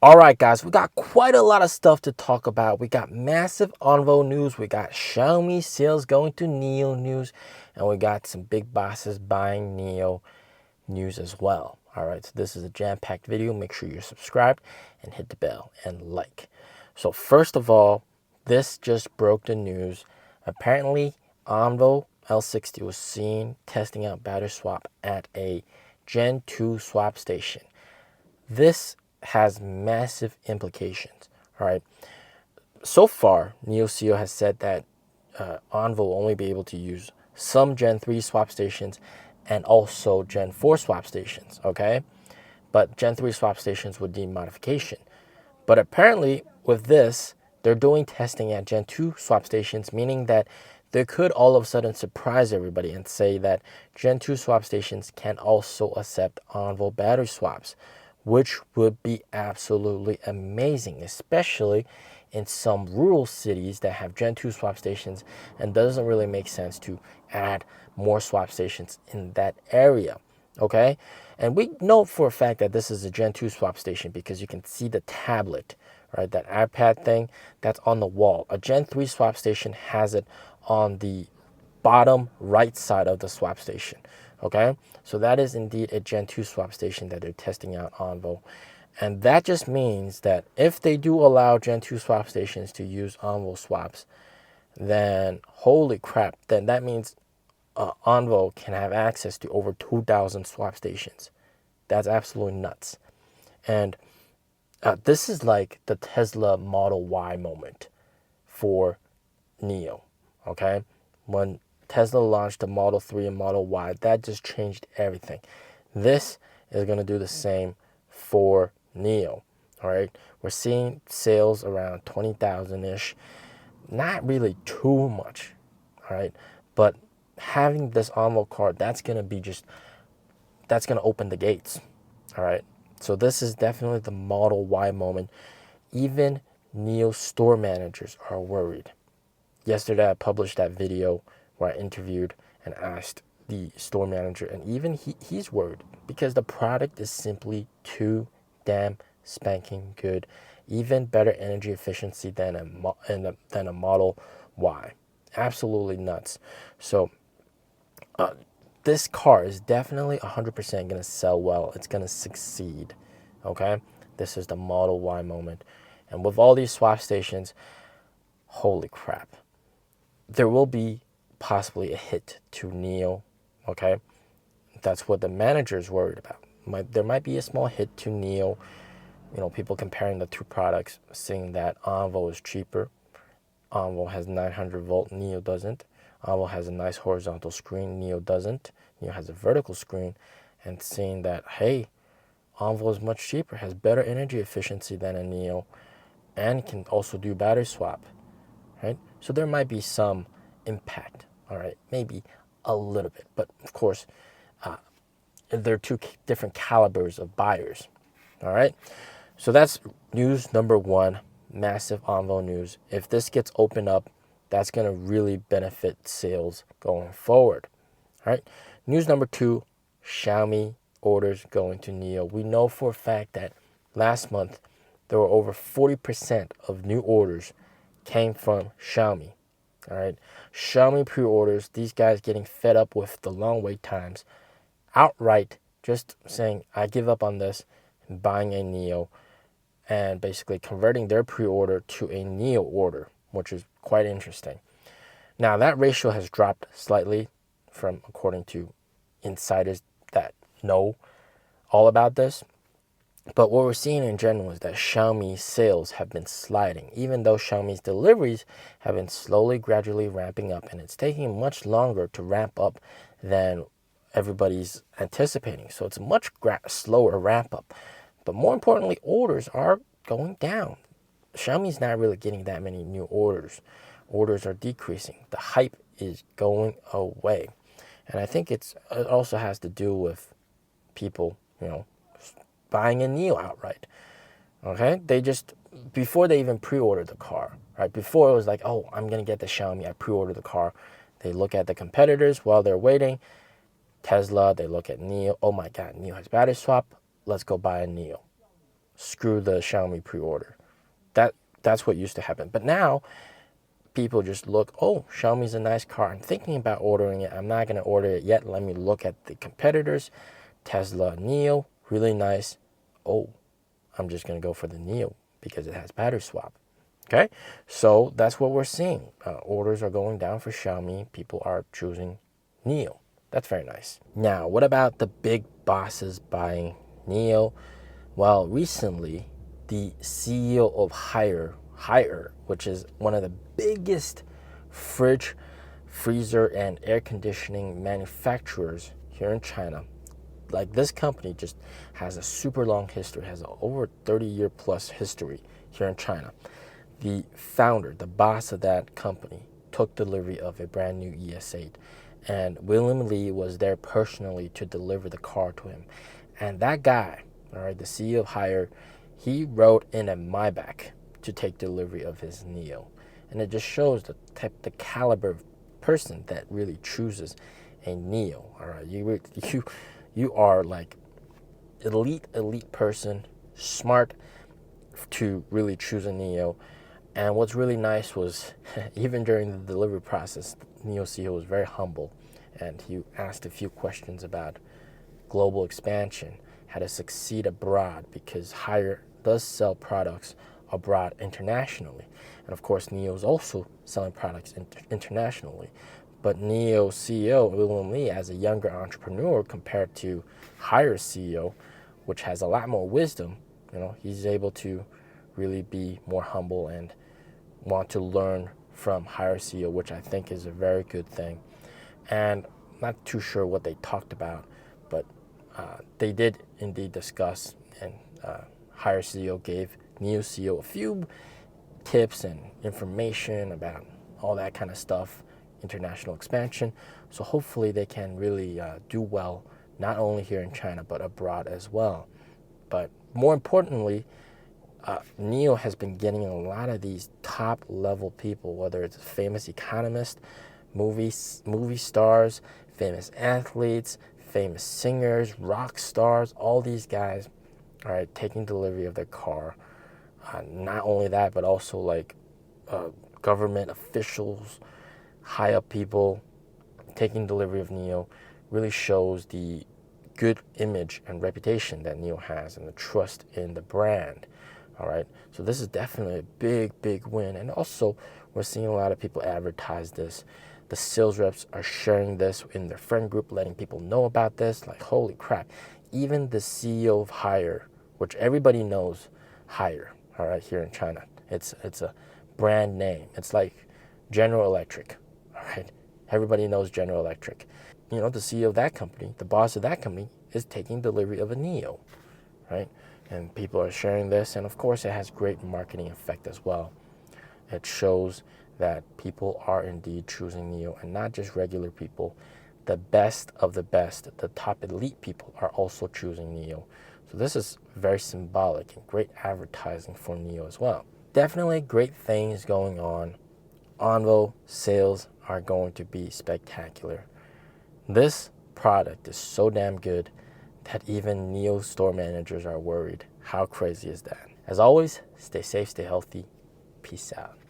All right, guys, we got quite a lot of stuff to talk about. We got massive Onvo news, we got Xiaomi sales going to NIO news, and we got some big bosses buying NIO news as well. All right, so this is a jam-packed video. Make sure you're subscribed and hit the bell and like. So first of all, this just broke the news. Apparently, Onvo L60 was seen testing out battery swap at a Gen 2 swap station. This has massive implications. All right. So far, NIO CEO has said that Onvo will only be able to use some Gen 3 swap stations and also Gen 4 swap stations. Okay. But Gen 3 swap stations would need modification. But apparently, with this, they're doing testing at Gen 2 swap stations, meaning that they could all of a sudden surprise everybody and say that Gen 2 swap stations can also accept Onvo battery swaps, which would be absolutely amazing, especially in some rural cities that have Gen 2 swap stations, and doesn't really make sense to add more swap stations in that area. Okay, and we know for a fact that this is a Gen 2 swap station because you can see the tablet, right? That iPad thing that's on the wall. A Gen 3 swap station has it on the bottom right side of the swap station. Okay, so that is indeed a Gen 2 swap station that they're testing out on Onvo. And that just means that if they do allow Gen 2 swap stations to use Onvo swaps, then holy crap, then that means Onvo can have access to over 2,000 swap stations. That's absolutely nuts. And this is like the Tesla Model Y moment for NIO. Okay, when Tesla launched the Model 3 and Model Y, that just changed everything. This is going to do the same for NIO. All right, we're seeing sales around 20,000-ish. Not really too much. All right, but having this Onvo card, that's going to open the gates. All right, so this is definitely the Model Y moment. Even NIO store managers are worried. Yesterday, I published that video where I interviewed and asked the store manager, and even he's worried because the product is simply too damn spanking good. Even better energy efficiency than a Model Y. Absolutely nuts. So this car is definitely 100% going to sell well. It's going to succeed. Okay? This is the Model Y moment. And with all these swap stations, holy crap. There will be possibly a hit to NIO. Okay? That's what the manager is worried about. There might be a small hit to NIO. You know, people comparing the two products, seeing that Onvo is cheaper. Onvo has 900 volt, NIO doesn't. Onvo has a nice horizontal screen, NIO doesn't. NIO has a vertical screen, and seeing that, hey, Onvo is much cheaper, has better energy efficiency than a NIO, and can also do battery swap, right? So there might be some impact, all right? Maybe a little bit, but of course, there are two different calibers of buyers, all right? So that's news number one, massive Onvo news. If this gets opened up, that's going to really benefit sales going forward. All right. News number two, Xiaomi orders going to NIO. We know for a fact that last month there were over 40% of new orders came from Xiaomi. All right. Xiaomi pre-orders, these guys getting fed up with the long wait times, outright just saying, I give up on this and buying a NIO, and basically converting their pre-order to a NIO order, which is quite interesting. Now, that ratio has dropped slightly from, according to insiders that know all about this. But what we're seeing in general is that Xiaomi sales have been sliding, even though Xiaomi's deliveries have been slowly, gradually ramping up, and it's taking much longer to ramp up than everybody's anticipating. So it's a much slower ramp up. But more importantly, orders are going down. Xiaomi's not really getting that many new orders. Orders are decreasing. The hype is going away. And I think it also has to do with people, buying a NIO outright. Okay? They just, before they even pre-order the car, right? Before it was like, oh, I'm going to get the Xiaomi, I pre-order the car. They look at the competitors while they're waiting. Tesla, they look at NIO. Oh my God, NIO has battery swap. Let's go buy a NIO. screw the Xiaomi pre-order. That's what used to happen. But now people just look, oh, Xiaomi's a nice car. I'm thinking about ordering it. I'm not going to order it yet. Let me look at the competitors. Tesla NIO, really nice. Oh, I'm just going to go for the NIO because it has battery swap. Okay, so that's what we're seeing. Orders are going down for Xiaomi. People are choosing NIO. That's very nice. Now, what about the big bosses buying NIO? Well, recently, the CEO of Haier, which is one of the biggest fridge, freezer, and air conditioning manufacturers here in China. Like, this company just has a super long history, has an over 30-year plus history here in China. The founder, the boss of that company, took delivery of a brand new ES8, and William Li was there personally to deliver the car to him. And that guy, all right, the CEO of Haier, he rode in a Maybach to take delivery of his NIO. And it just shows the caliber of person that really chooses a NIO. All right, you are like elite person, smart to really choose a NIO. And what's really nice was, even during the delivery process, NIO CEO was very humble, and he asked a few questions about global expansion, how to succeed abroad, because Haier does sell products abroad internationally. And of course, NIO is also selling products internationally. But NIO CEO, William Li, as a younger entrepreneur compared to Haier's CEO, which has a lot more wisdom, he's able to really be more humble and want to learn from Haier's CEO, which I think is a very good thing. And not too sure what they talked about, but they did indeed discuss, and Haier's CEO gave NIO CEO a few tips and information about all that kind of stuff, international expansion. So hopefully they can really do well, not only here in China, but abroad as well. But more importantly, NIO has been getting a lot of these top level people, whether it's famous economists, movie stars, famous athletes, famous singers, rock stars, all these guys, all right, taking delivery of their car. Not only that, but also like government officials, high up people taking delivery of NIO really shows the good image and reputation that NIO has and the trust in the brand. All right, so this is definitely a big win. And also, we're seeing a lot of people advertise this. The sales reps are sharing this in their friend group, letting people know about this. Like, holy crap. Even the CEO of Haier, which everybody knows Haier, all right, here in China. It's a brand name. It's like General Electric, all right? Everybody knows General Electric. The CEO of that company, the boss of that company, is taking delivery of a NIO, right? And people are sharing this, and of course it has great marketing effect as well. It shows that people are indeed choosing NIO, and not just regular people. The best of the best, the top elite people are also choosing NIO. So this is very symbolic and great advertising for NIO as well. Definitely great things going on. Onvo sales are going to be spectacular. This product is so damn good that even NIO store managers are worried. How crazy is that? As always, stay safe, stay healthy. Peace out.